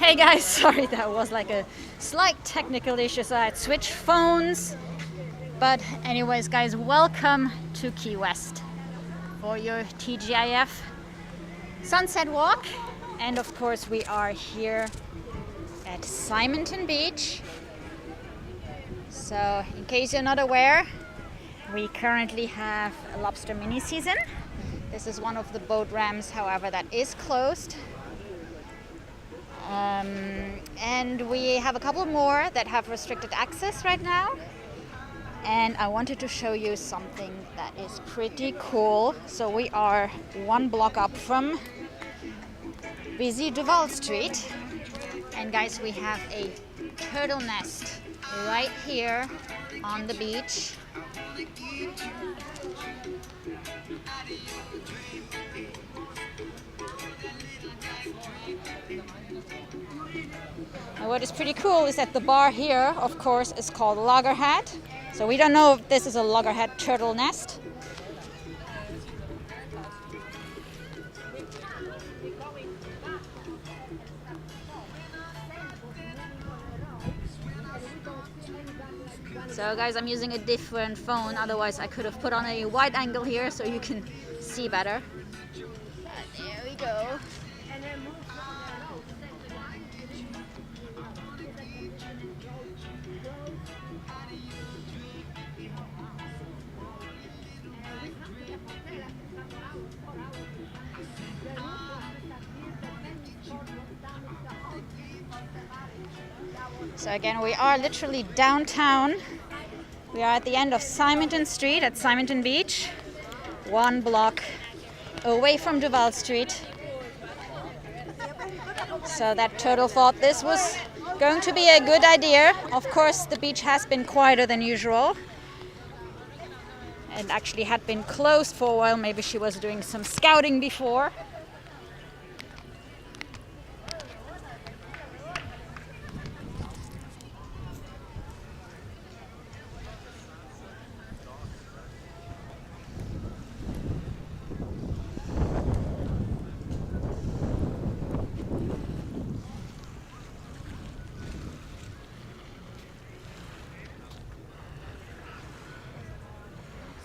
Hey guys, sorry, that was like a slight technical issue, so I had switched phones. But anyways guys, welcome to Key West for your TGIF sunset walk. And of course we are here at Simonton Beach. So in case you're not aware, we currently have a Lobster Mini season. This is one of the boat ramps, however, that is closed. And we have a couple more that have restricted access right now. And I wanted to show you something that is pretty cool. So we are one block up from busy Duval Street. And guys, we have a turtle nest right here on the beach. And what is pretty cool is that the bar here, of course, is called Loggerhead. So we don't know if this is a loggerhead turtle nest. So guys, I'm using a different phone, otherwise I could have put on a wide angle here so you can see better. There we go. So again, we are literally downtown. We are at the end of Simonton Street at Simonton Beach, one block away from Duval Street. So that turtle thought this was going to be a good idea. Of course, the beach has been quieter than usual. It actually had been closed for a while. Maybe she was doing some scouting before.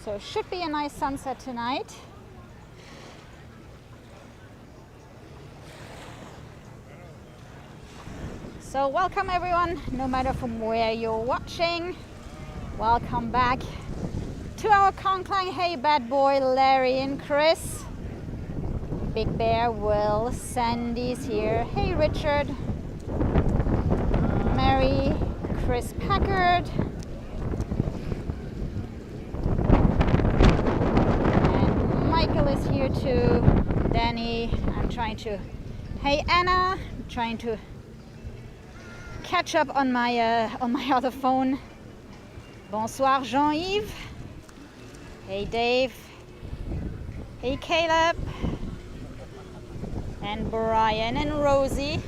So it should be a nice sunset tonight. So welcome everyone, no matter from where you're watching. Welcome back to our Conkling. Hey bad boy, Larry and Chris. Big Bear, Will, Sandy's here. Hey Richard. Mary, Chris Packard. Michael is here too. Danny, I'm trying to. Hey Anna, I'm trying to catch up on my other phone. Bonsoir Jean-Yves. Hey Dave. Hey Caleb. And Brian and Rosie.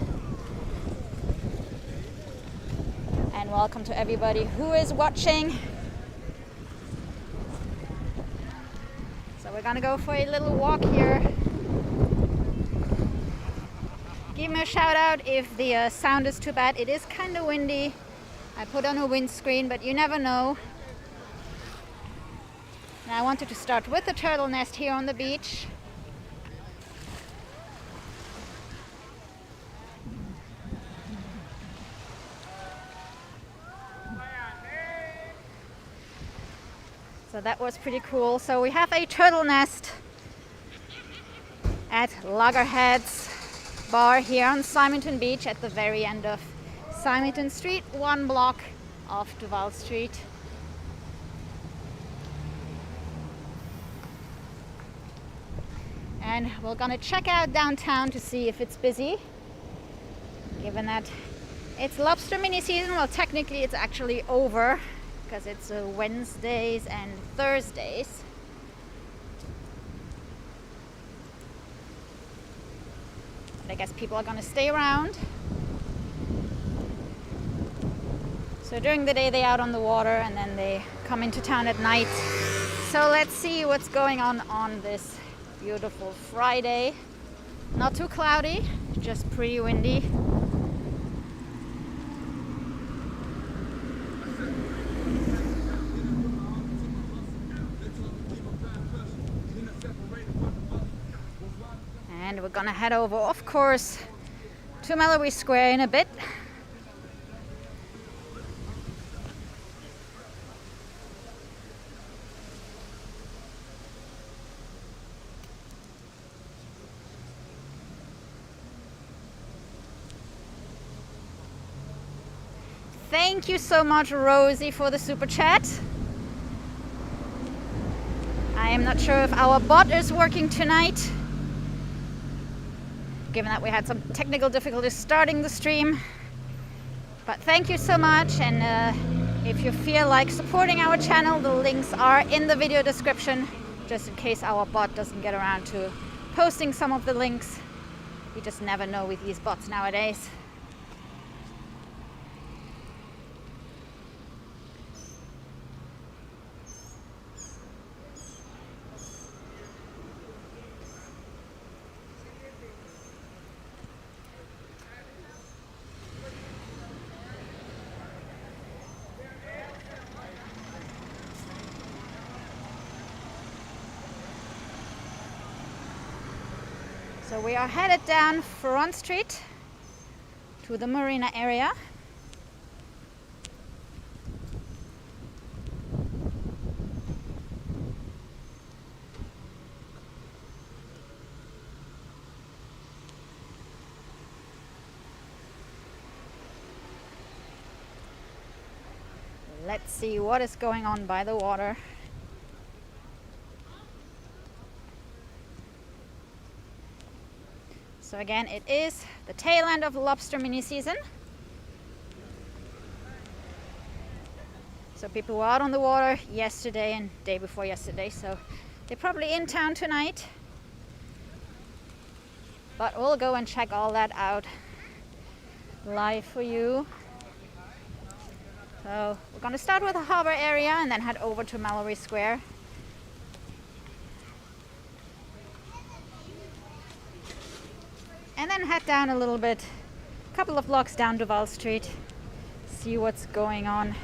And welcome to everybody who is watching. We're gonna go for a little walk here. Give me a shout out if the sound is too bad. It is kind of windy. I put on a windscreen, but you never know. And I wanted to start with the turtle nest here on the beach. So that was pretty cool. So we have a turtle nest at Loggerhead's bar here on Simonton Beach at the very end of Simonton Street, one block off Duval Street. And we're gonna check out downtown to see if it's busy, given that it's Lobster Mini season. Well, technically it's actually over, because it's Wednesdays and Thursdays. But I guess people are gonna stay around. So during the day they're out on the water and then they come into town at night. So let's see what's going on this beautiful Friday. Not too cloudy, just pretty windy. And we're gonna head over, of course, to Mallory Square in a bit. Thank you so much, Rosie, for the super chat. I am not sure if our bot is working tonight, given that we had some technical difficulties starting the stream. But thank you so much, and if you feel like supporting our channel, the links are in the video description, just in case our bot doesn't get around to posting some of the links. You just never know with these bots nowadays. So we are headed down Front Street to the marina area. Let's see what is going on by the water. So again, it is the tail end of Lobster Mini season. So people were out on the water yesterday and day before yesterday, so they're probably in town tonight. But we'll go and check all that out live for you. So we're gonna start with the harbor area and then head over to Mallory Square. And then head down a little bit, a couple of blocks down Duval Street, see what's going on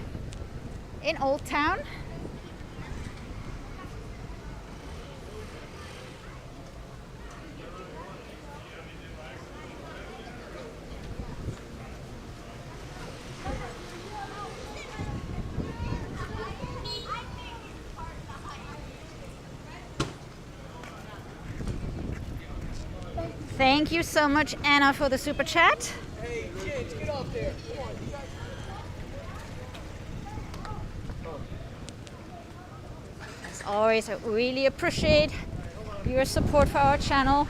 in Old Town. Thank you so much, Anna, for the super chat. Hey, kids, get up there. Come on, you guys. As always, I really appreciate your support for our channel.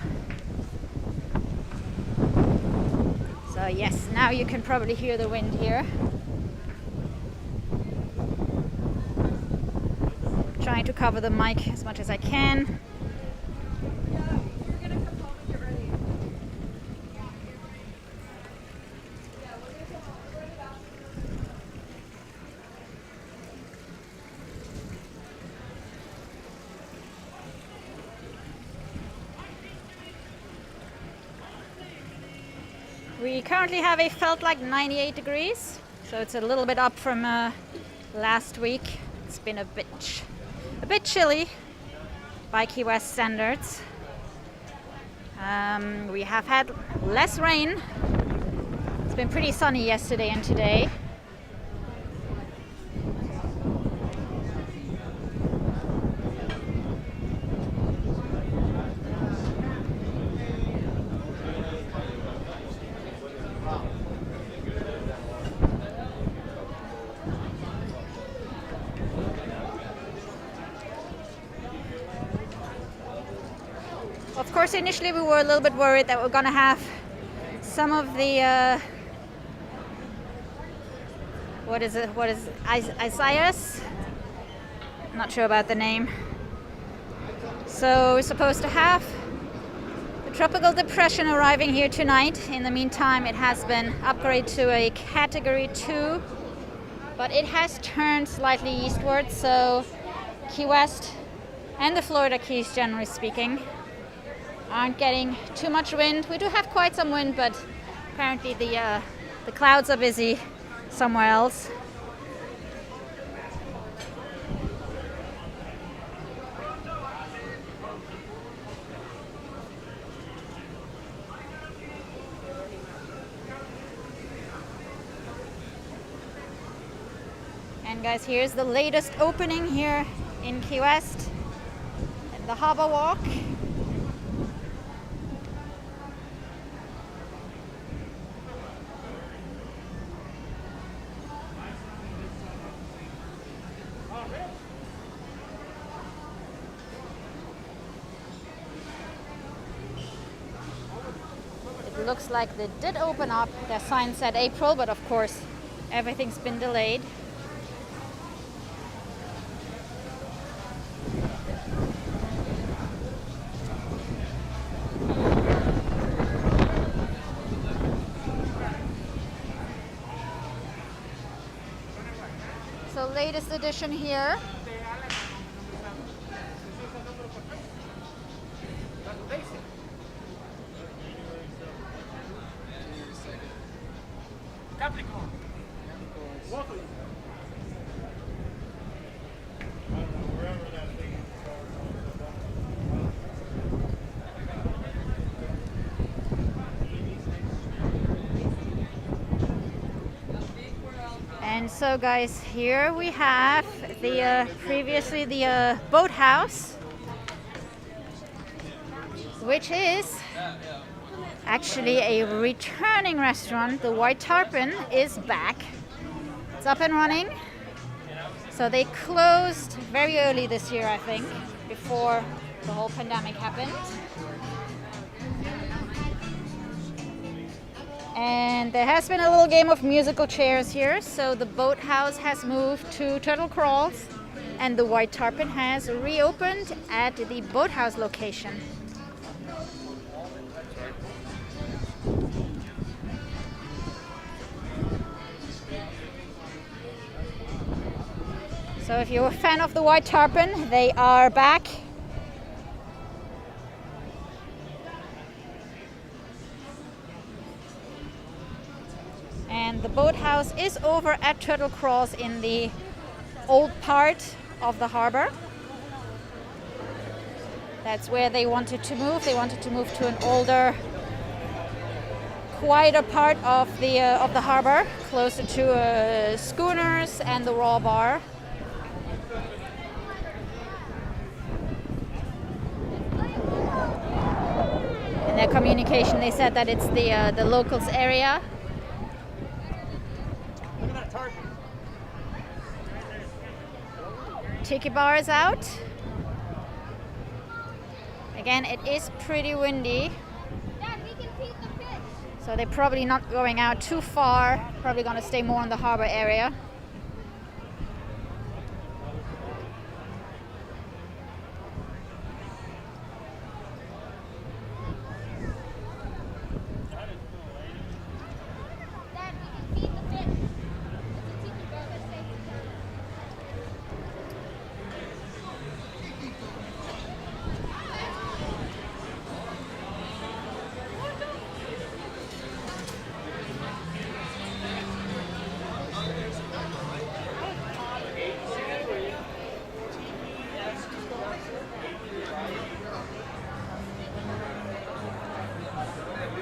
So yes, now you can probably hear the wind here. Trying to cover the mic as much as I can. We currently have a felt like 98 degrees, so it's a little bit up from last week. It's been a bit chilly by Key West standards. We have had less rain. It's been pretty sunny yesterday and today. Of course, initially we were a little bit worried that we're going to have some of the what is Isaias? I'm not sure about the name. So we're supposed to have the tropical depression arriving here tonight. In the meantime, it has been upgraded to a category 2, but it has turned slightly eastward, so Key West and the Florida Keys, generally speaking, aren't getting too much wind. We do have quite some wind, but apparently the clouds are busy somewhere else. And guys, here's the latest opening here in Key West, at the Harbor Walk. It looks like they did open up. Their sign said April, but of course everything's been delayed. So latest edition here. Capricorn. And so guys, here we have the previously the boathouse, which is actually a returning restaurant. The White Tarpon is back. It's up and running. So they closed very early this year, I think, before the whole pandemic happened. And there has been a little game of musical chairs here. So the boathouse has moved to Turtle Crawls and the White Tarpon has reopened at the boathouse location. So if you're a fan of the White Tarpon, they are back. And the boathouse is over at Turtle Crawls in the old part of the harbor. That's where they wanted to move. They wanted to move to an older, quieter part of the harbor, closer to schooners and the raw bar. In their communication, they said that it's the locals area. Look at that tarpon. Tiki bar is out. Again, it is pretty windy. Dad, we can feed the fish. So they're probably not going out too far. Probably going to stay more in the harbor area. Dad, we can feed the fish. It's a tiki bar that's safe.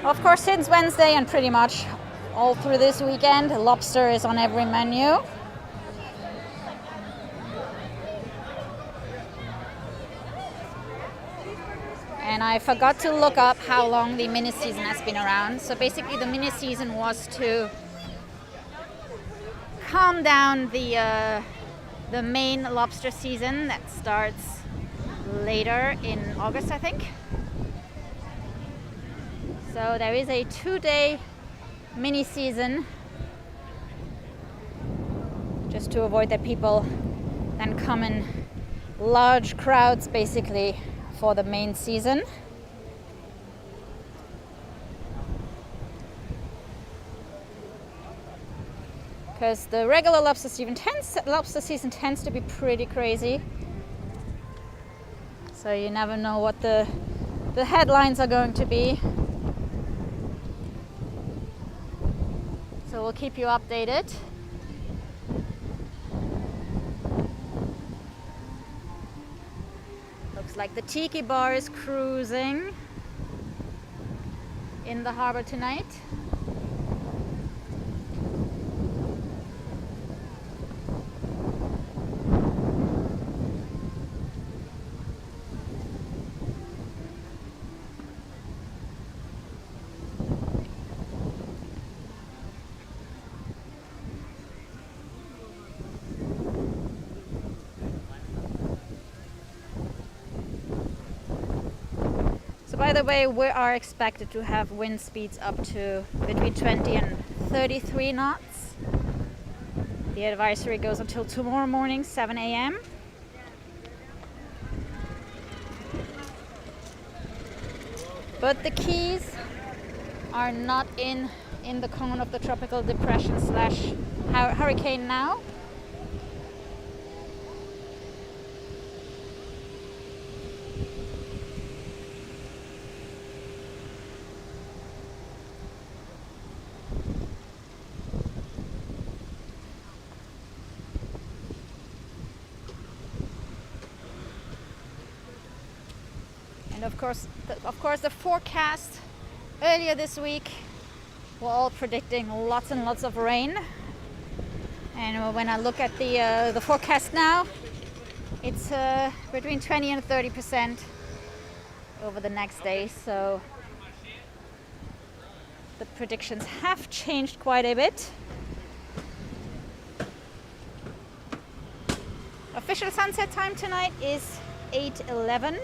Of course, since Wednesday and pretty much all through this weekend, lobster is on every menu. And I forgot to look up how long the mini season has been around. So basically the mini season was to calm down the main lobster season that starts later in August, I think. So there is a 2-day mini season just to avoid that people then come in large crowds basically for the main season. Because the regular lobster season tends to be pretty crazy. So you never know what the headlines are going to be. So we'll keep you updated. Looks like the Tiki Bar is cruising in the harbor tonight. by the way, we are expected to have wind speeds up to between 20 and 33 knots. The advisory goes until tomorrow morning, 7 a.m. But the Keys are not in the cone of the tropical depression slash hurricane now. And of course the forecast earlier this week were all predicting lots and lots of rain. And when I look at the forecast now, it's between 20 and 30% over the next day. So the predictions have changed quite a bit. Official sunset time tonight is 8:11.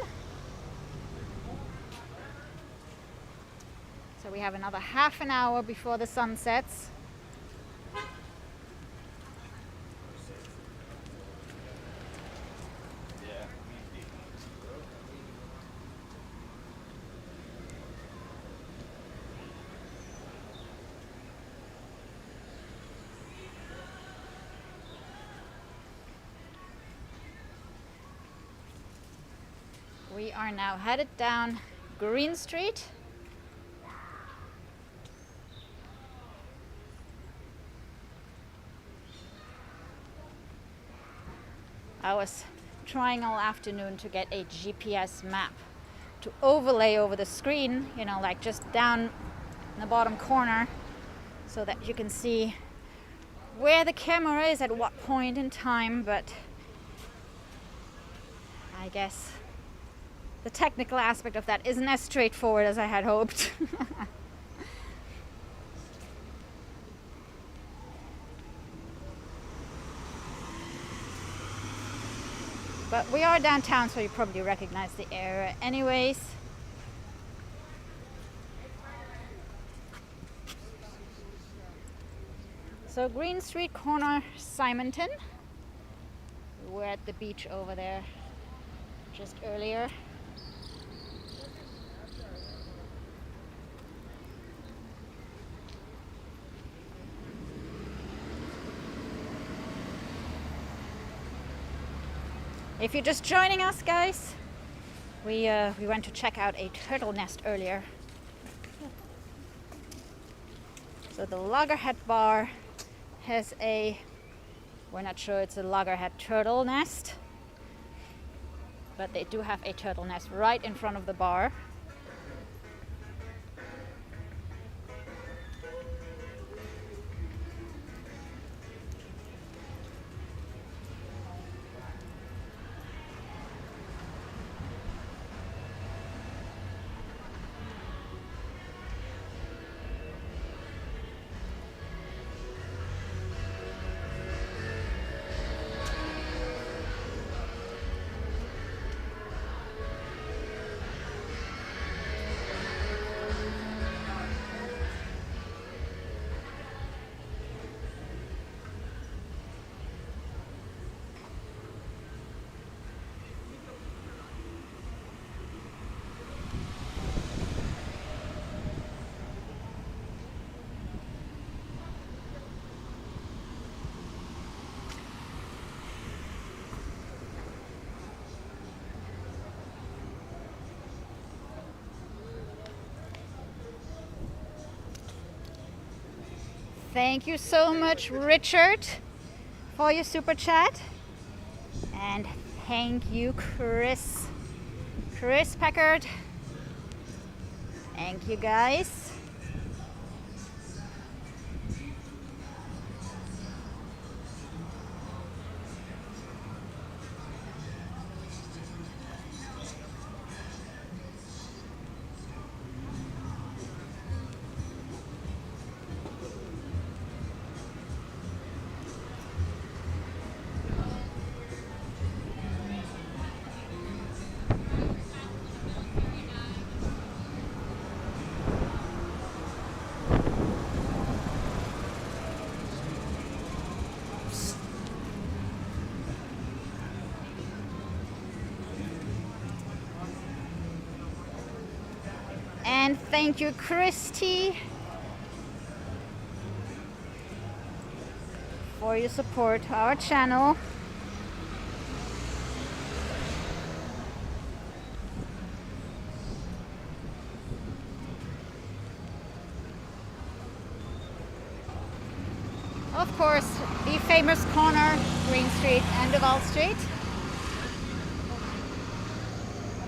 So we have another half an hour before the sun sets. We are now headed down Green Street. I was trying all afternoon to get a GPS map to overlay over the screen, you know, like just down in the bottom corner, so that you can see where the camera is at what point in time, but I guess the technical aspect of that isn't as straightforward as I had hoped. But we are downtown, so you probably recognize the area anyways. So Green Street corner, Simonton. We were at the beach over there just earlier. If you're just joining us, guys, we went to check out a turtle nest earlier. So the Loggerhead bar has we're not sure it's a loggerhead turtle nest, but they do have a turtle nest right in front of the bar. Thank you so much, Richard, for your super chat. And thank you, Chris Packard. Thank you, guys. And thank you, Christy, for your support to our channel. Of course, the famous corner, Green Street and Duval Street.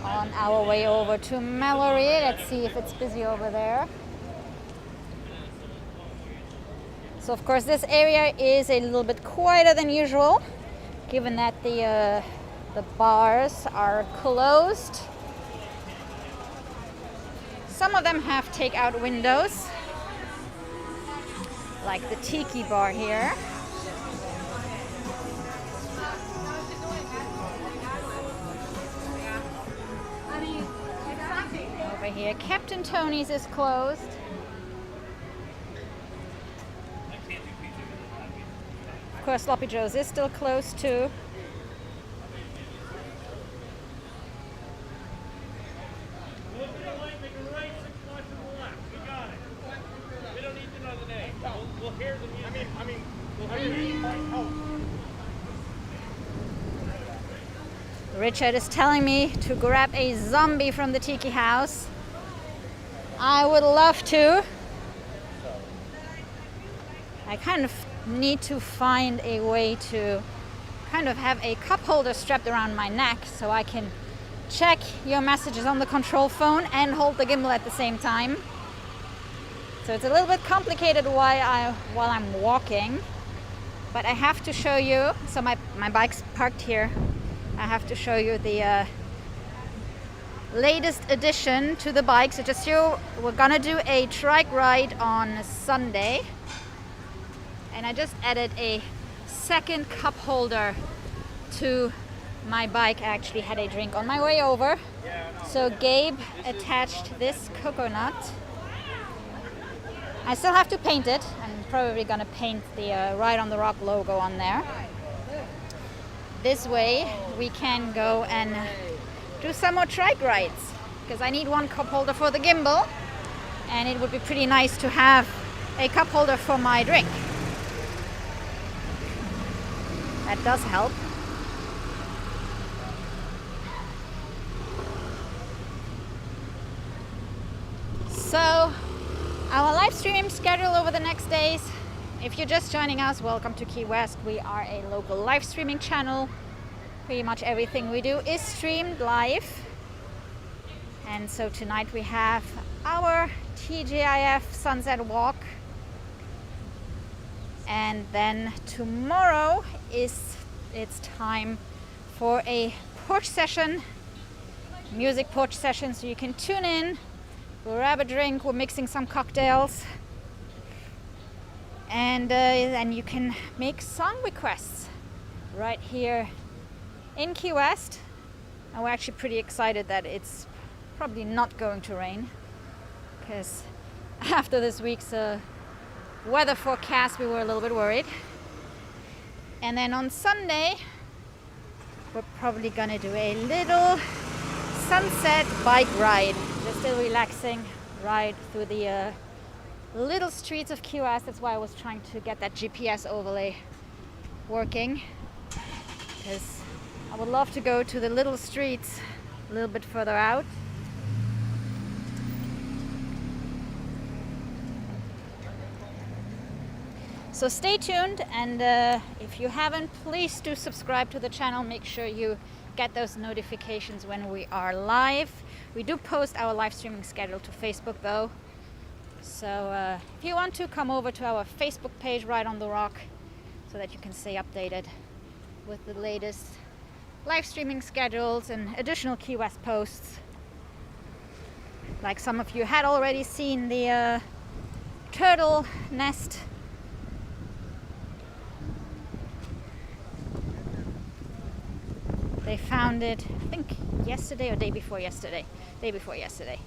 On our way over to Mallory. Let's see if it's busy over there. So of course this area is a little bit quieter than usual, given that the bars are closed. Some of them have takeout windows, like the Tiki bar here. Over here, Captain Tony's is closed. Of course, Sloppy Joe's is still closed too. Richard is telling me to grab a zombie from the Tiki house. I would love to. I kind of need to find a way to kind of have a cup holder strapped around my neck so I can check your messages on the control phone and hold the gimbal at the same time. So it's a little bit complicated while I'm walking, but I have to show you. So my bike's parked here. I have to show you the latest addition to the bike. So just we're gonna do a trike ride on Sunday, and I just added a second cup holder to my bike. I actually had a drink on my way over. So Gabe attached this coconut. I still have to paint it. I'm probably gonna paint the Ride on the Rock logo on there. This way we can go and do some more trike rides, because I need one cup holder for the gimbal, and it would be pretty nice to have a cup holder for my drink. That does help. So our live streaming schedule over the next days. If you're just joining us, welcome to Key West. We are a local live streaming channel. Pretty much everything we do is streamed live. And so tonight we have our TGIF sunset walk. And then tomorrow it's time for a porch session, music porch session, so you can tune in, grab a drink, we're mixing some cocktails. And then you can make song requests right here in Key West. And we're actually pretty excited that it's probably not going to rain, because after this week's weather forecast we were a little bit worried. And then on Sunday we're probably gonna do a little sunset bike ride, just a relaxing ride through the little streets of Key West. That's why I was trying to get that GPS overlay working, because I would love to go to the little streets a little bit further out. So stay tuned, and if you haven't, please do subscribe to the channel. Make sure you get those notifications when we are live. We do post our live streaming schedule to Facebook though. So if you want to, come over to our Facebook page, Ride on the Rock, so that you can stay updated with the latest live streaming schedules and additional Key West posts. Like some of you had already seen the turtle nest. They found it, I think yesterday or day before yesterday. Day before yesterday.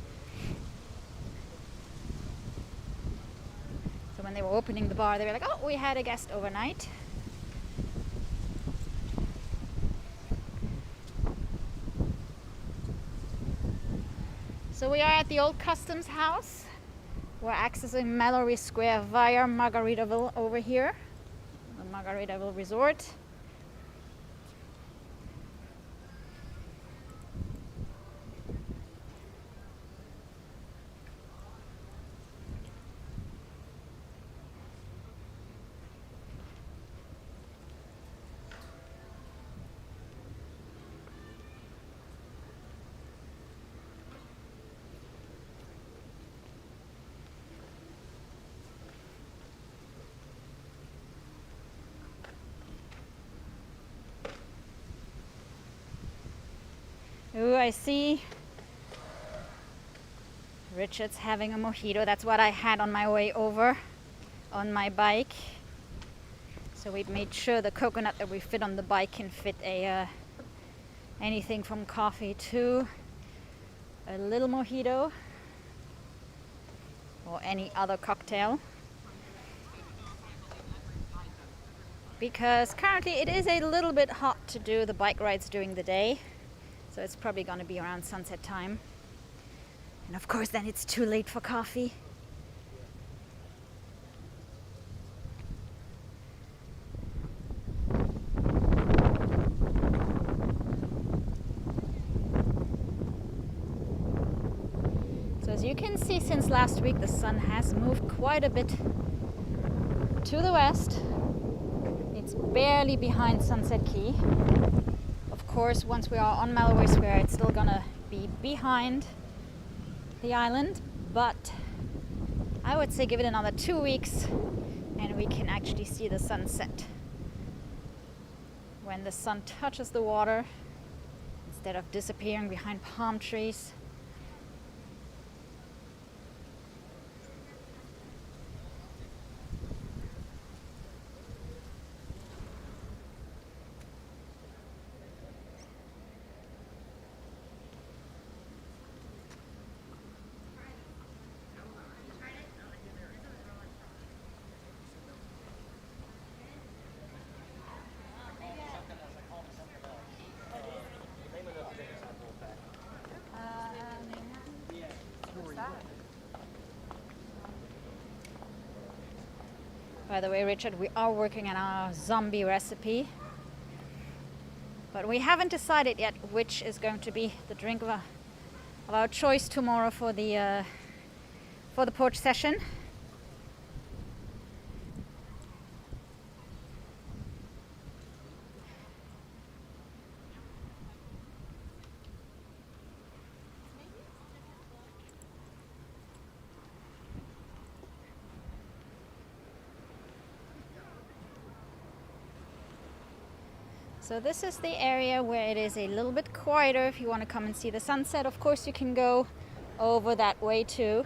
So when they were opening the bar, they were like, oh, we had a guest overnight. So we are at the old customs house. We're accessing Mallory Square via Margaritaville over here, the Margaritaville Resort. Ooh, I see Richard's having a mojito. That's what I had on my way over on my bike. So we made sure the coconut that we fit on the bike can fit anything from coffee to a little mojito or any other cocktail. Because currently it is a little bit hot to do the bike rides during the day. So it's probably going to be around sunset time. And of course then it's too late for coffee. So as you can see, since last week the sun has moved quite a bit to the west. It's barely behind Sunset Key. Of course, once we are on Mallory Square, it's still gonna be behind the island, but I would say give it another 2 weeks and we can actually see the sunset when the sun touches the water instead of disappearing behind palm trees. By the way, Richard, we are working on our zombie recipe, but we haven't decided yet which is going to be the drink of our choice tomorrow for the porch session. So this is the area where it is a little bit quieter if you want to come and see the sunset. Of course, you can go over that way too.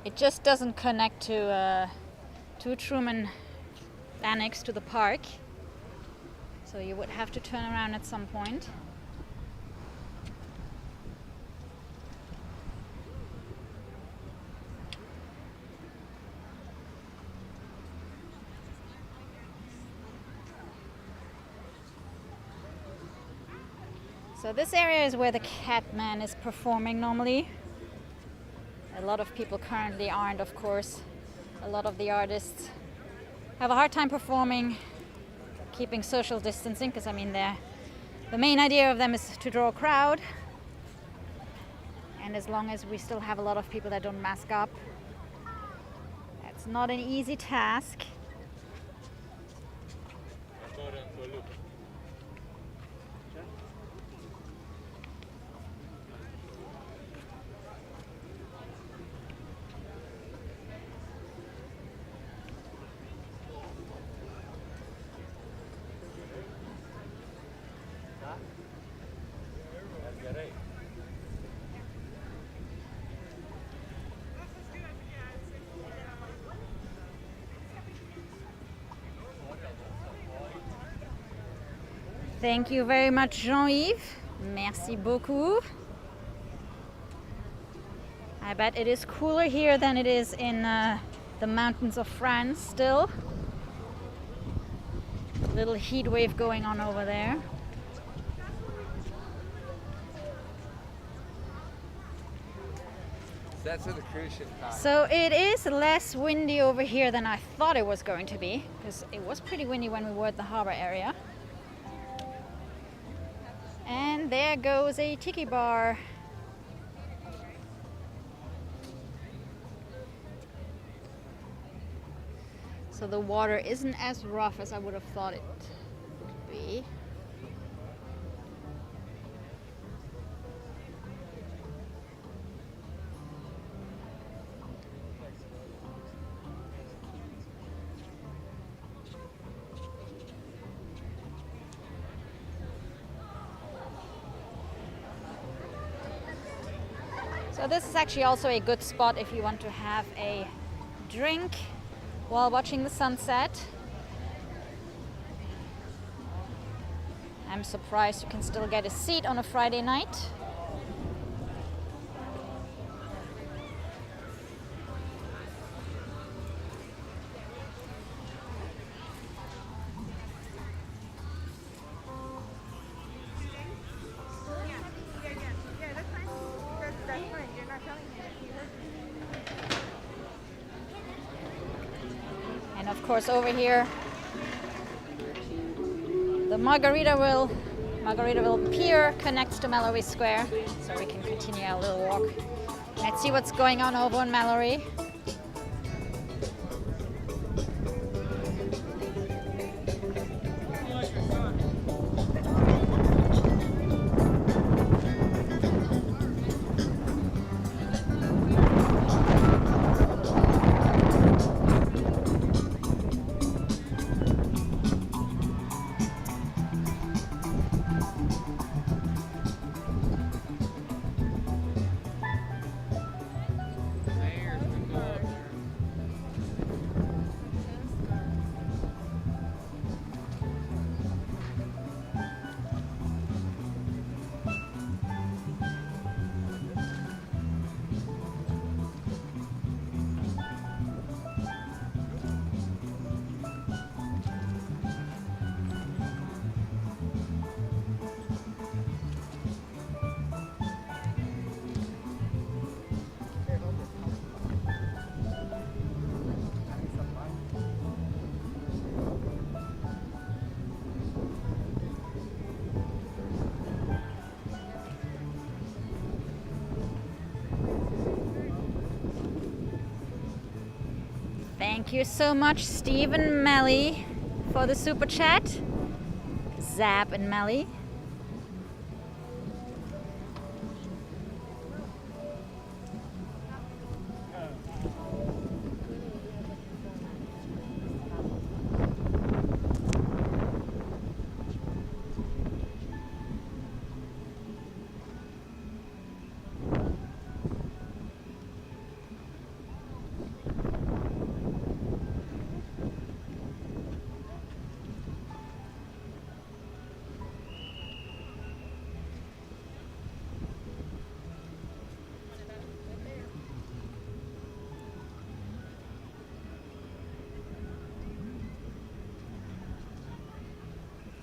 It just doesn't connect to Truman Annex to the park. So you would have to turn around at some point. So this area is where the Catman is performing normally. A lot of people currently aren't, of course. A lot of the artists have a hard time performing, keeping social distancing, because I mean the main idea of them is to draw a crowd. And as long as we still have a lot of people that don't mask up, that's not an easy task. Thank you very much, Jean-Yves. Merci beaucoup. I bet it is cooler here than it is in the mountains of France still. Little heat wave going on over there. That's what the cruise ship costs. So it is less windy over here than I thought it was going to be, because it was pretty windy when we were at the harbor area. And there goes a tiki bar. So the water isn't as rough as I would have thought it would be. So this is actually also a good spot if you want to have a drink while watching the sunset. I'm surprised you can still get a seat on a Friday night. And of course over here, the Margaritaville Pier connects to Mallory Square, so we can continue our little walk. Let's see what's going on over in Mallory. Thank you so much, Steve and Melly, for the super chat. Zap and Melly.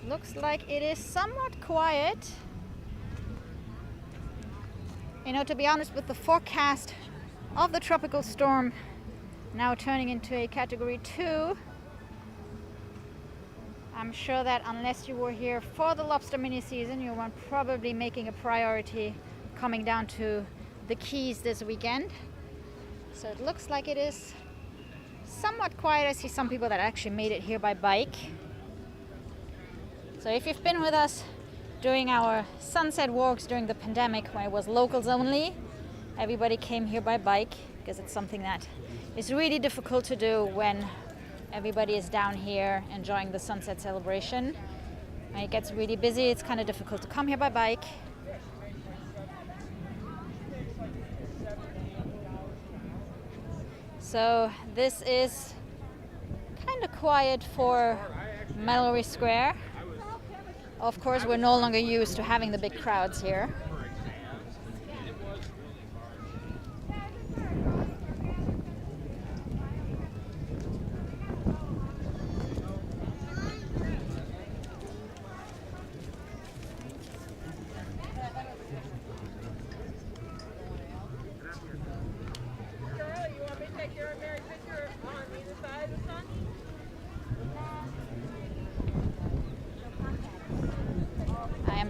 Looks like it is somewhat quiet. You know, to be honest, with the forecast of the tropical storm now turning into a category 2, I'm sure that unless you were here for the Lobster Mini season, you were probably making a priority coming down to the Keys this weekend. So it looks like it is somewhat quiet. I see some people that actually made it here by bike. So if you've been with us during our sunset walks during the pandemic, when it was locals only, everybody came here by bike, because it's something that is really difficult to do when everybody is down here enjoying the sunset celebration. When it gets really busy, it's kind of difficult to come here by bike. So this is kind of quiet for Mallory Square. Of course, we're no longer used to having the big crowds here.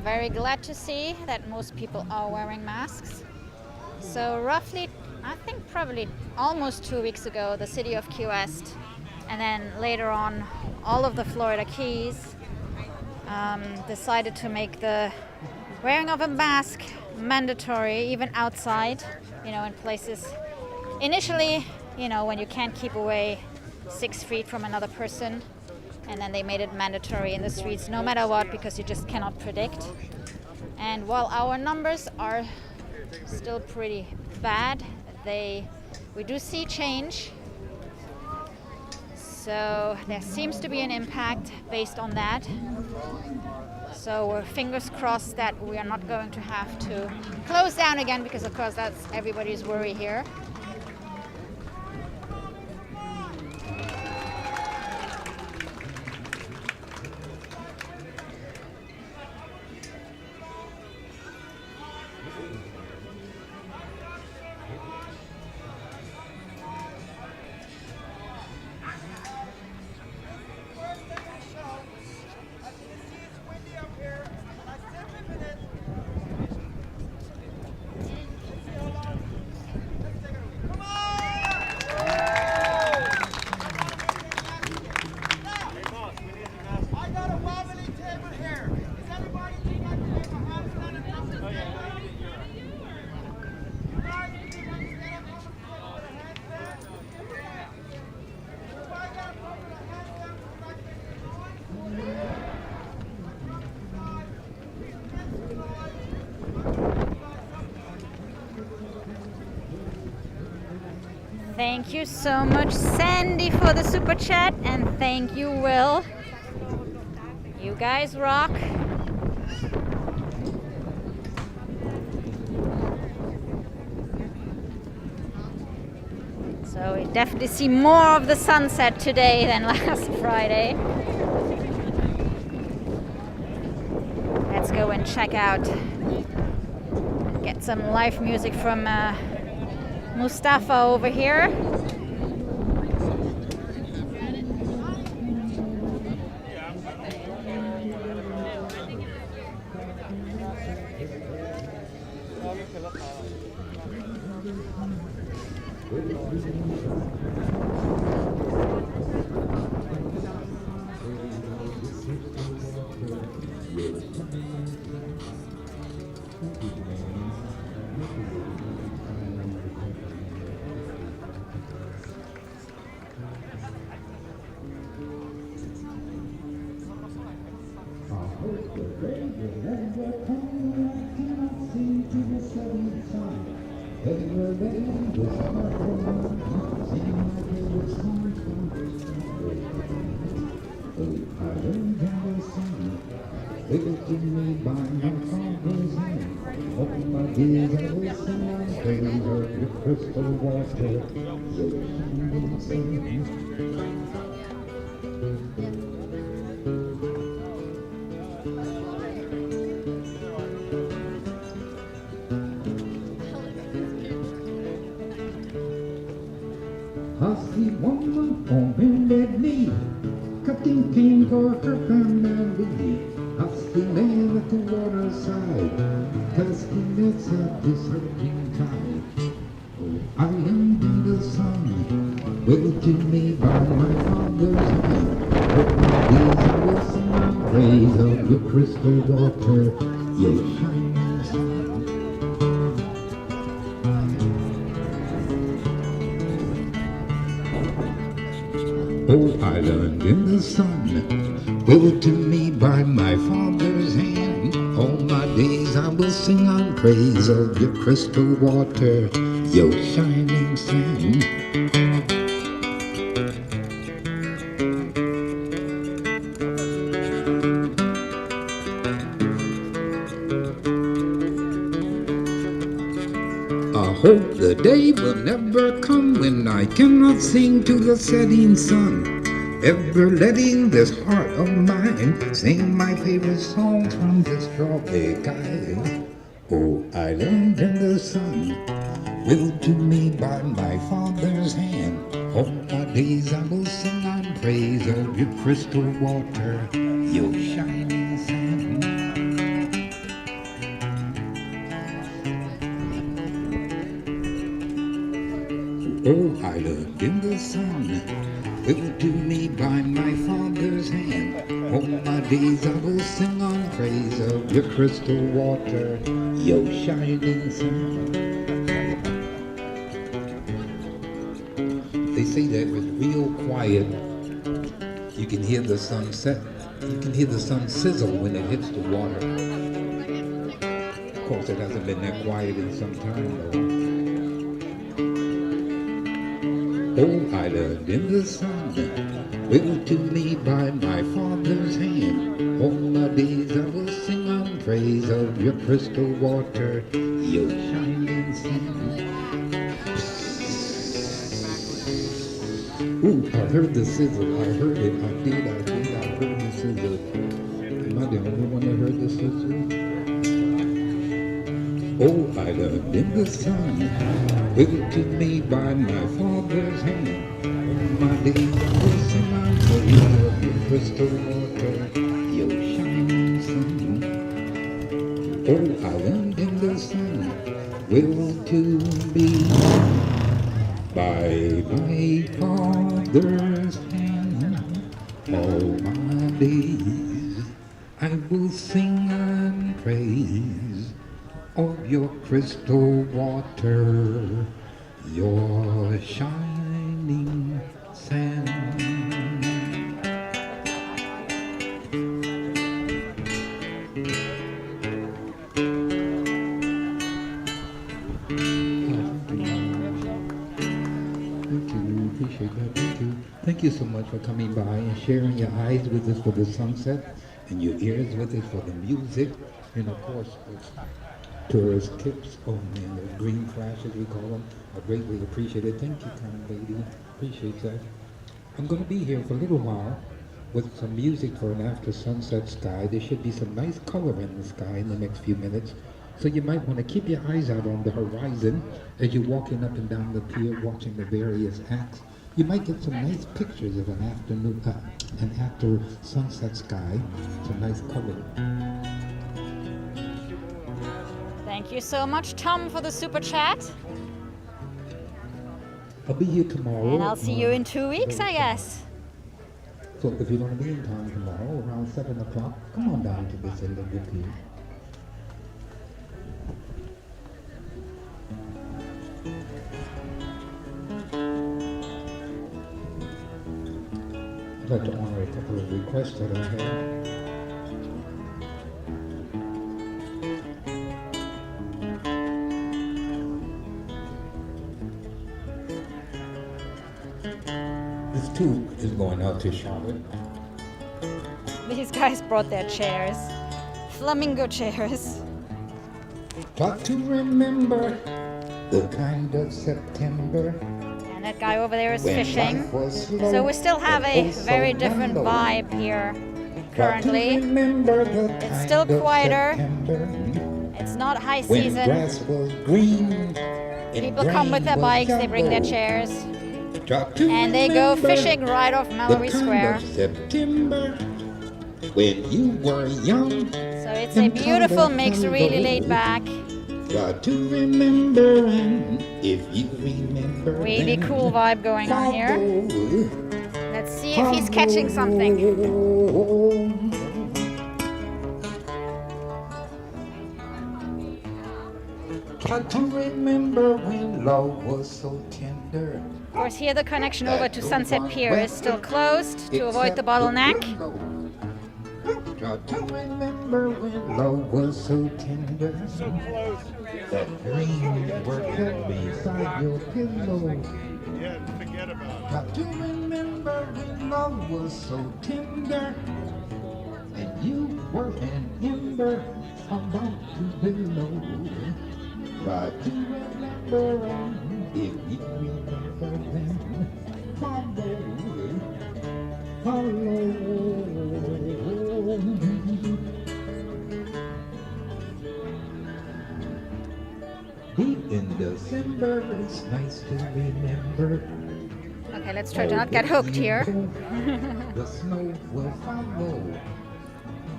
very glad to see that most people are wearing masks. So roughly, I think probably almost 2 weeks ago, the city of Key West, and then later on all of the Florida Keys decided to make the wearing of a mask mandatory, even outside, in places. Initially, when you can't keep away 6 feet from another person, and then they made it mandatory in the streets no matter what, because you just cannot predict. And while our numbers are still pretty bad, we do see change. So there seems to be an impact based on that. So we're fingers crossed that we are not going to have to close down again, because of course that's everybody's worry here. Thank you so much, Sandy, for the super chat, and thank you, Will. You guys rock. So we definitely see more of the sunset today than last Friday. Let's go and check out, get some live music from Mustafa over here. Husky woman on bended knee, cutting cane for her family. Husky man at the waterside, casting nets at this hurting tide. Oh, I am in the sun, waiting me by my father's hand. But my days I will sing my praise of the crystal water, your shining sun. Oh, island in the sun, built to me by my father's hand. All my days I will sing on praise of your crystal water, your shining sand. I hope the day will never come when I cannot sing to the setting sun, ever letting this heart of mine sing my favorite songs from this tropic island. Oh, island in the sun, willed to me by my father's hand. All my days I will sing on praise of your crystal water, your shining sand. island in the sun, built to me by my father's hand. All my days I will sing on praise of your crystal water, your shining sun. They say that if it's real quiet, you can hear the sun set. You can hear the sun sizzle when it hits the water. Of course, it hasn't been that quiet in some time, though. Oh, island in the sun, built to me by my father's hand. All my days I will sing on praise of your crystal water, your shining sun. Ooh, I heard the sizzle. I heard it. I heard the sizzle. Am I the only one that heard the sizzle? Oh, island in the sun, built to me by my father's hand. All my days I will sing on praise of your crystal water, your shining sun. Oh, island in the sun, built to me by my father's hand. All my days I will sing and praise of your crystal water, your shining sand. Thank you so much for coming by and sharing your eyes with us for the sunset and your ears with us for the music, and of course tourist tips on the green flashes we call them. I greatly appreciate it. Thank you, kind lady. Appreciate that. I'm going to be here for a little while with some music for an after sunset sky. There should be some nice color in the sky in the next few minutes. So you might want to keep your eyes out on the horizon as you're walking up and down the pier watching the various acts. You might get some nice pictures of an after sunset sky, some nice color. Thank you so much, Tom, for the super chat. I'll be here tomorrow. And I'll see you in 2 weeks, I guess. So if you're going to be in town tomorrow around 7 o'clock, come on down to this end of the pier. I'd like to honor a couple of requests that I had. This too is going out to Charlotte. These guys brought their chairs. Flamingo chairs. Got to remember the kind of September. And that guy over there is fishing. So we still have a very different vibe here currently. It's still quieter. It's not high season. People come with their bikes, they bring their chairs. And they go fishing right off Mallory Square. When you were young. So it's a beautiful mix, really laid back. Got to remember, and if you remember, really cool vibe going on here. Let's see if he's catching something. Got to remember when love was so tender. Of course, here the connection over to Sunset Pier is still closed to avoid the bottleneck. Got to remember when love was so tender. So close. That dreams were kept beside your pillow. Yeah, forget about it. Got to remember when love was so tender. And you were an ember about to below. Got to remember, and if you remember then, follow. Deep in December, it's nice to remember. Okay, let's try to not get hooked here. The snow will follow.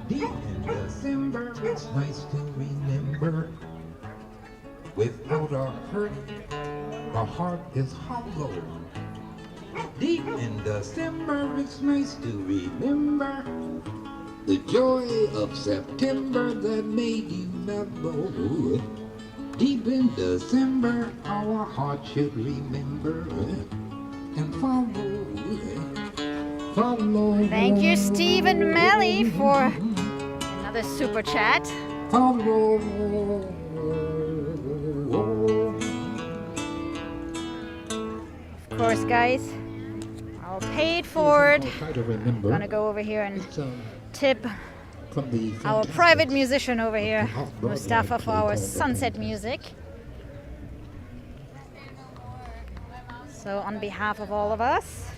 Deep in December, it's nice to remember. without a hurt. My heart is hollow. Deep in December, it's nice to remember the joy of September that made you mellow. Deep in December, our heart should remember and follow. Follow. Thank you, Steve and Melly, for another super chat. Follow. Of course, guys, I'll pay it forward. Try to remember. Gonna go over here and It's, tip from the our private musician over here, Off-Broadway Mustafa, for our play sunset music. So on behalf of all of us,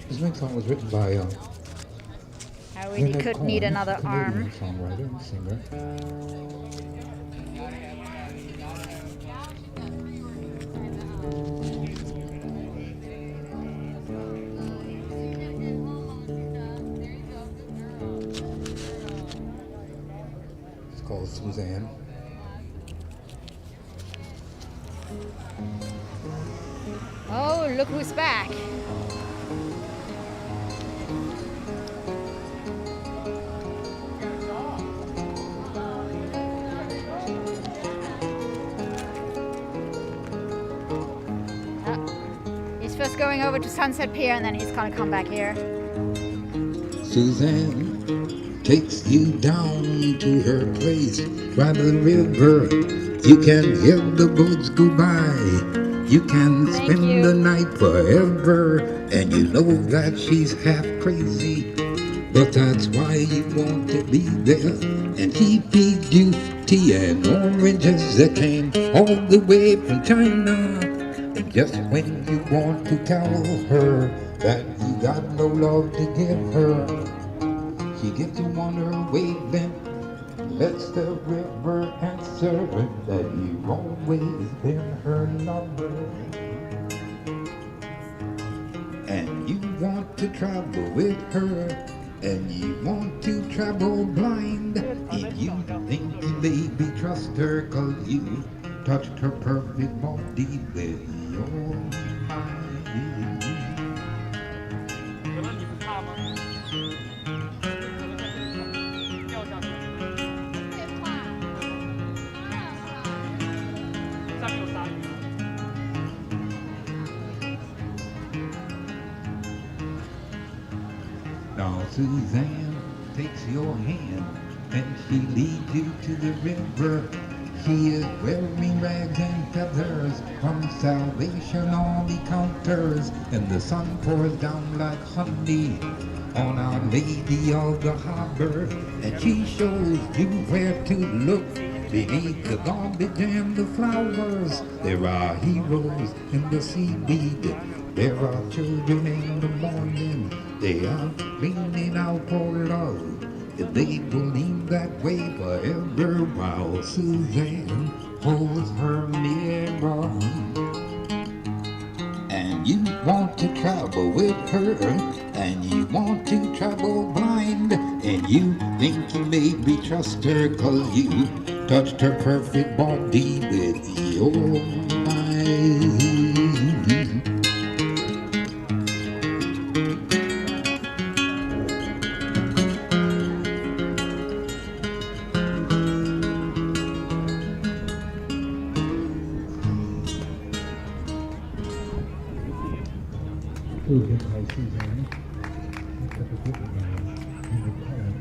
This next song was written by I really Leonard could Cohen, need another Canadian arm. songwriter and singer. It's called Suzanne. Oh, look who's back. He's first going over to Sunset Pier and then he's gonna come back here. Suzanne takes you down to her place by the river. You can hear the boats go by. You can Thank spend you. the night forever, and you know that she's half crazy. But that's why you want to be there. And he feeds you tea and oranges that came all the way from China. And just when you want to tell her that you got no love to give her, she gets you on her wavelength, lets the river answer that you've always been her lover. And you want to travel with her, and you want to travel blind, and you think you maybe trust her 'cause you touched her perfect body with your mind. 可能你不怕吗？可能在这里掉下去，会怕，下面有鲨鱼。 Now Suzanne takes your hand and she leads you to the river. She is wearing rags and feathers from Salvation Army counters, and the sun pours down like honey on Our Lady of the Harbor, and she shows you where to look beneath the garbage and the flowers. There are heroes in the seaweed. There are children in the morning. They are leaning out for love. If they believe that way forever, while Suzanne holds her mirror. And you want to travel with her, and you want to travel blind, and you think you maybe trust her 'cause you touched her perfect body with your mind. Written by Suzanne. That was written by Leonard Cohen.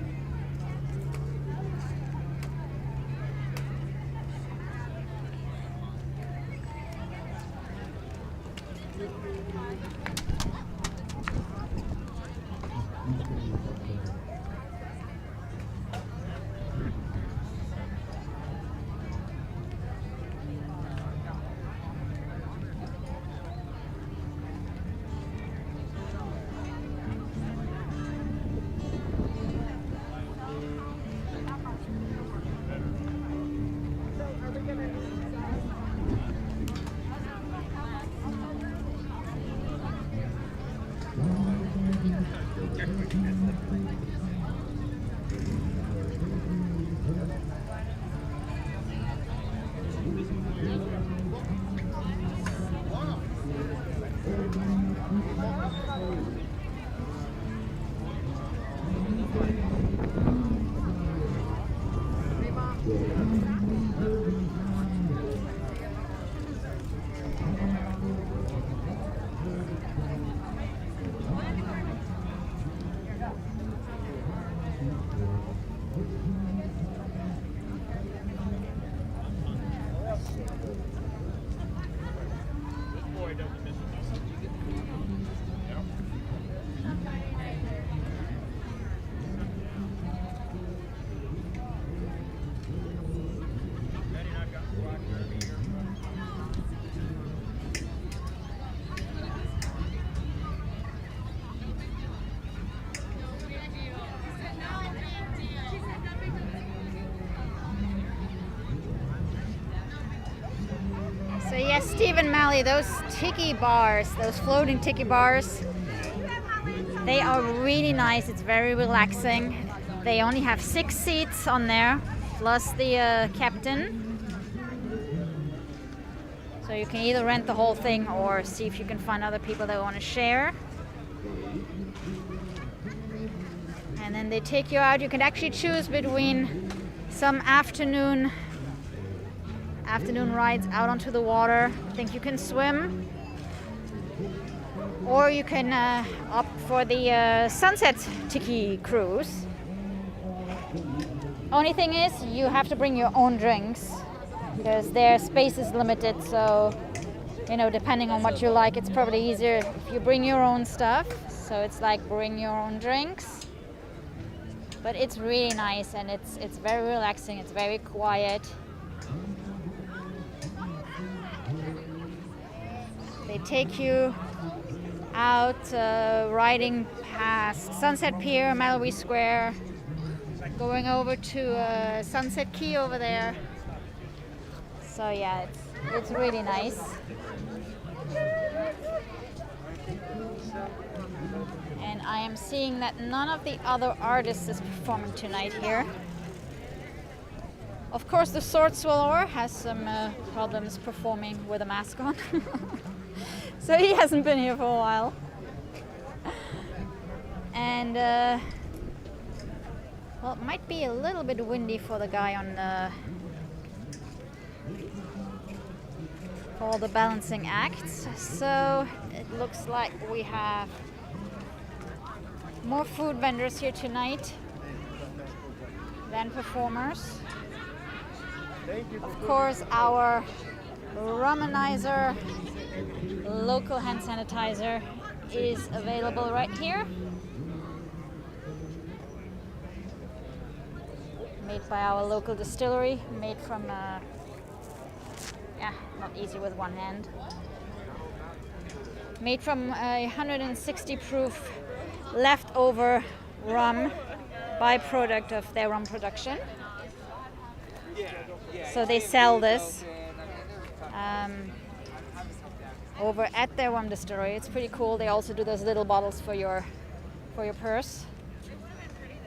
Steve and Mally, those tiki bars, those floating tiki bars, they are really nice. It's very relaxing. They only have 6 seats on there, plus the captain. So you can either rent the whole thing or see if you can find other people that want to share. And then they take you out. You can actually choose between some afternoon rides out onto the water. I think you can swim. Or you can opt for the sunset tiki cruise. Only thing is, you have to bring your own drinks because their space is limited. So, you know, depending on what you like, it's probably easier if you bring your own stuff. So it's like bring your own drinks. But it's really nice and it's very relaxing. It's very quiet. They take you out riding past Sunset Pier, Mallory Square, going over to Sunset Key over there. So yeah, it's really nice. And I am seeing that none of the other artists is performing tonight here. Of course, the Sword Swallower has some problems performing with a mask on. So he hasn't been here for a while. And well, it might be a little bit windy for the guy on for all the balancing acts. So it looks like we have more food vendors here tonight than performers. Of course, our Romanizer local hand sanitizer is available right here. Made by our local distillery, made from, not easy with one hand. Made from a 160 proof leftover rum, byproduct of their rum production. So they sell this over at their rum distillery. It's pretty cool. They also do those little bottles for your purse.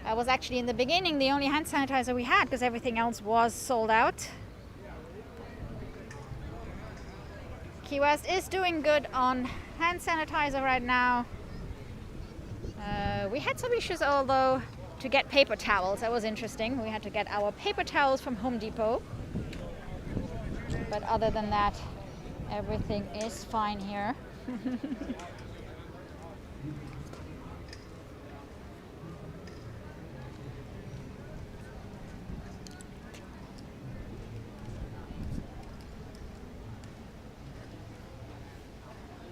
That was actually in the beginning the only hand sanitizer we had because everything else was sold out. Key West is doing good on hand sanitizer right now. We had some issues, although, to get paper towels. That was interesting. We had to get our paper towels from Home Depot. But other than that, everything is fine here.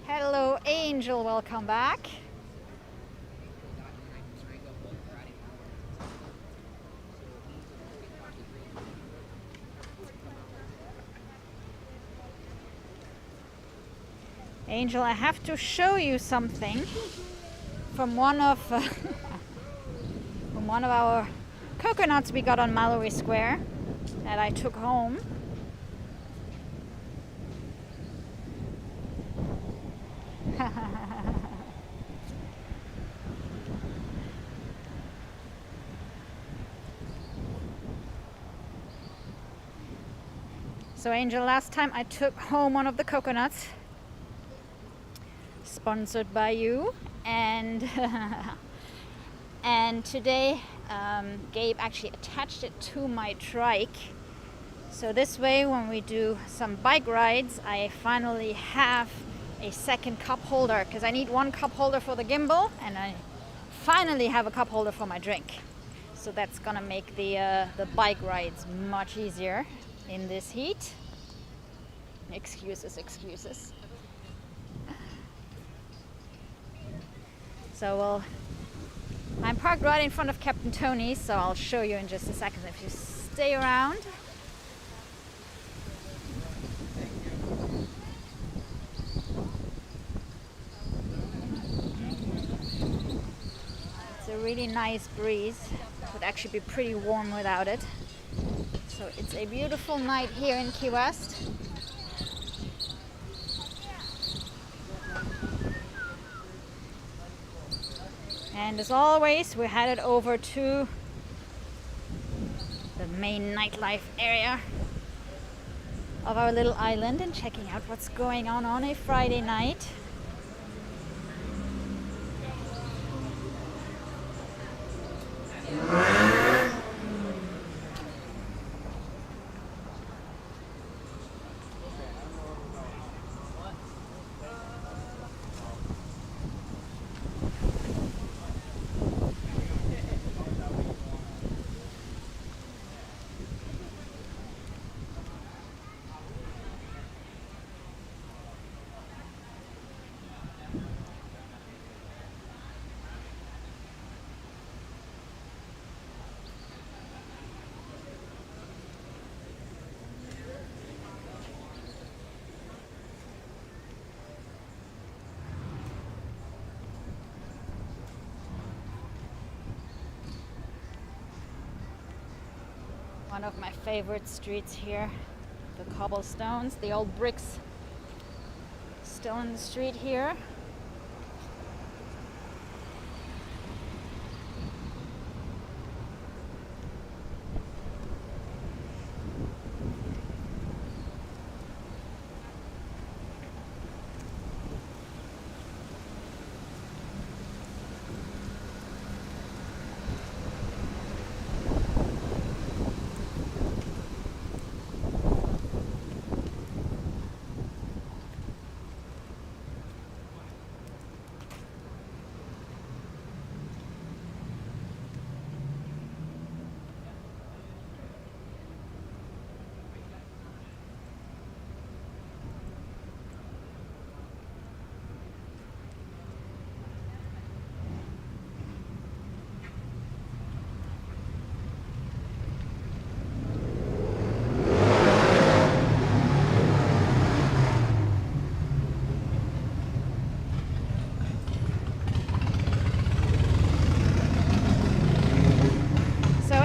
Hello, Angel. Welcome back. Angel, I have to show you something from one of from one of our coconuts we got on Mallory Square that I took home. So Angel, last time I took home one of the coconuts, sponsored by you, and and today Gabe actually attached it to my trike. So this way, when we do some bike rides, I finally have a second cup holder, because I need one cup holder for the gimbal, and I finally have a cup holder for my drink. So that's gonna make the bike rides much easier in this heat. Excuses. So well, I'm parked right in front of Captain Tony's, so I'll show you in just a second if you stay around. It's a really nice breeze. It would actually be pretty warm without it. So it's a beautiful night here in Key West. And as always, we're headed over to the main nightlife area of our little island and checking out what's going on a Friday night. One of my favorite streets here, the cobblestones, the old bricks still in the street here.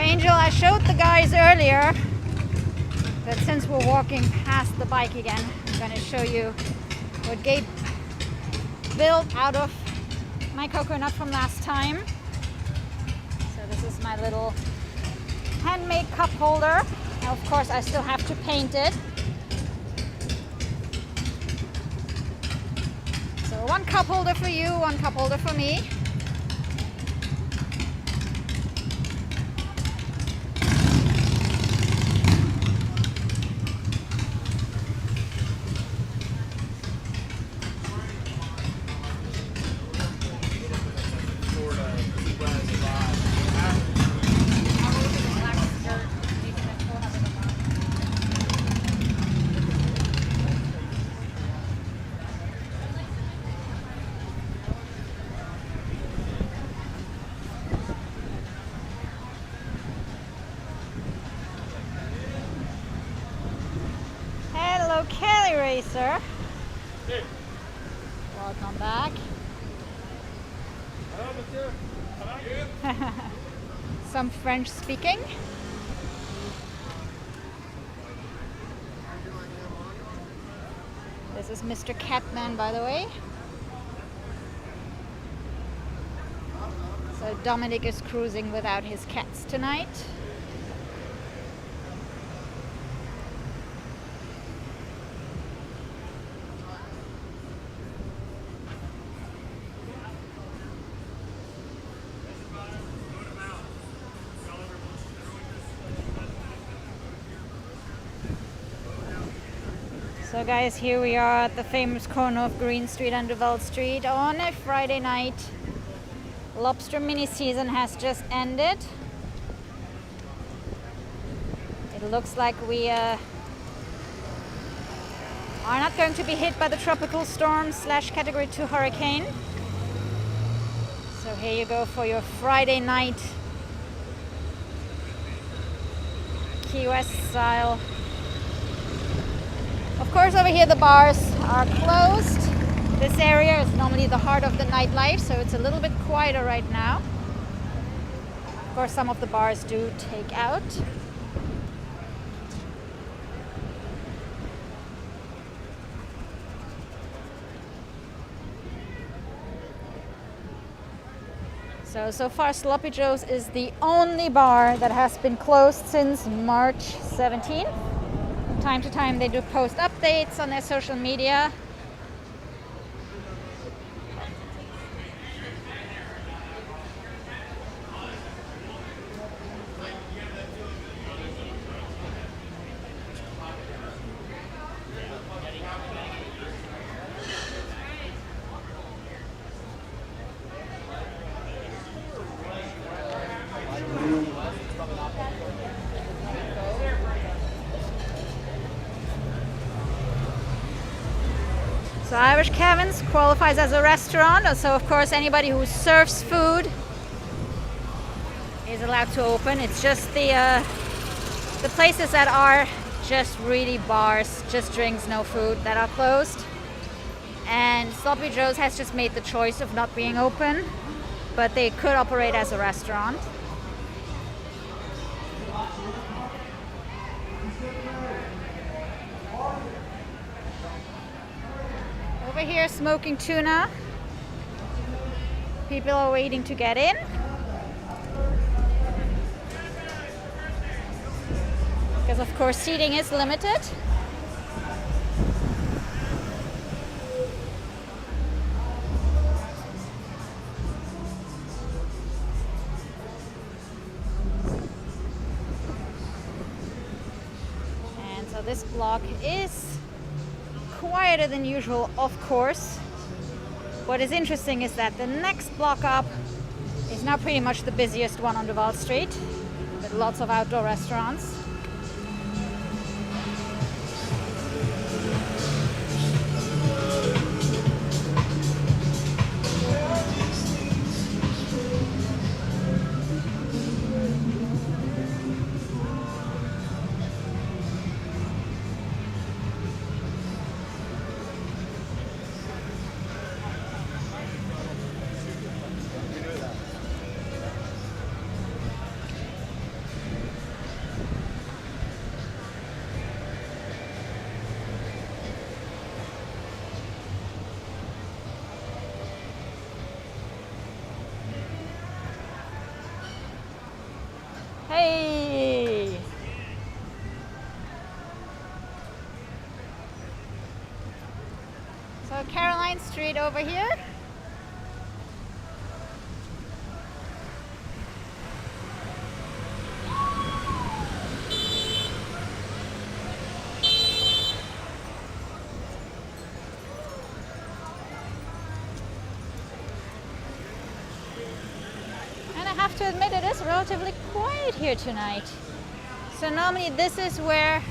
Angel, I showed the guys earlier that since we're walking past the bike again, I'm going to show you what Gabe built out of my coconut from last time. So this is my little handmade cup holder. Now, of course, I still have to paint it. So one cup holder for you, one cup holder for me. Kelly Racer. Hey. Welcome back. Hello, monsieur. How are you? Some French speaking. This is Mr. Catman, by the way. So Dominic is cruising without his cats tonight. So guys, here we are at the famous corner of Green Street and Duval Street on a Friday night. Lobster Mini season has just ended. It looks like we are not going to be hit by the tropical storm / category 2 hurricane. So here you go for your Friday night Key West style. Of course, over here the bars are closed. This area is normally the heart of the nightlife, so it's a little bit quieter right now. Of course, some of the bars do take out. So far Sloppy Joe's is the only bar that has been closed since March 17th. From time to time they do post updates on their social media. So Irish Kevin's qualifies as a restaurant, so of course anybody who serves food is allowed to open. It's just the places that are just really bars, just drinks, no food, that are closed. And Sloppy Joe's has just made the choice of not being open, but they could operate as a restaurant. Over here, smoking tuna. People are waiting to get in. Because of course seating is limited. And so this block is quieter than usual, of course. What is interesting is that the next block up is now pretty much the busiest one on Duval Street, with lots of outdoor restaurants. Hey! So Caroline Street over here. I have to admit it is relatively quiet here tonight. So normally this is where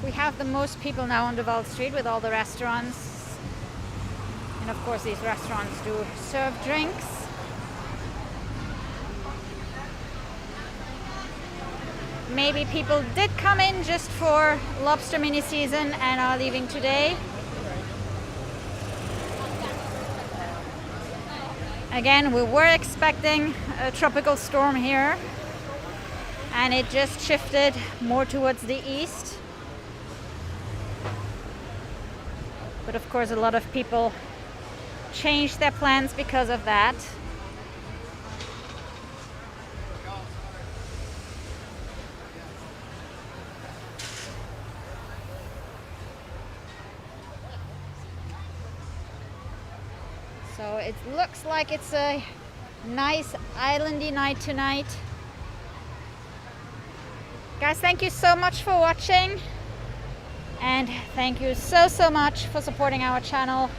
we have the most people now on Duval Street, with all the restaurants. And of course these restaurants do serve drinks. Maybe people did come in just for Lobster Mini season and are leaving today. Again, we were expecting a tropical storm here, and it just shifted more towards the east. But of course, a lot of people changed their plans because of that. So it looks like it's a nice islandy night tonight. Guys, thank you so much for watching, and thank you so much for supporting our channel.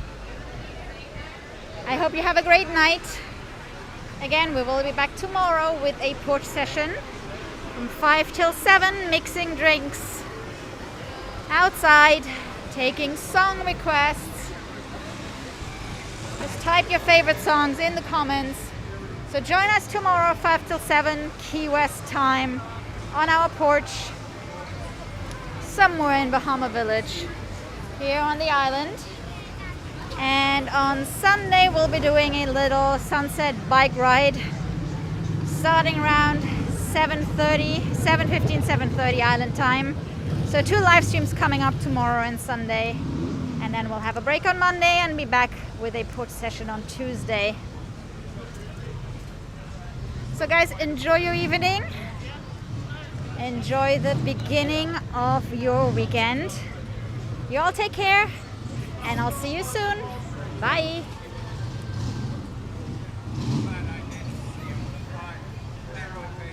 I hope you have a great night. Again, we will be back tomorrow with a porch session from 5 till 7, mixing drinks outside, taking song requests. Just type your favorite songs in the comments. So join us tomorrow 5 till 7 Key West time on our porch somewhere in Bahama Village here on the island. And on Sunday we'll be doing a little sunset bike ride starting around 7:30 island time. So 2 live streams coming up tomorrow and Sunday, and then we'll have a break on Monday and be back with a porch session on Tuesday. So guys, enjoy your evening. Enjoy the beginning of your weekend. You all take care, and I'll see you soon. Bye.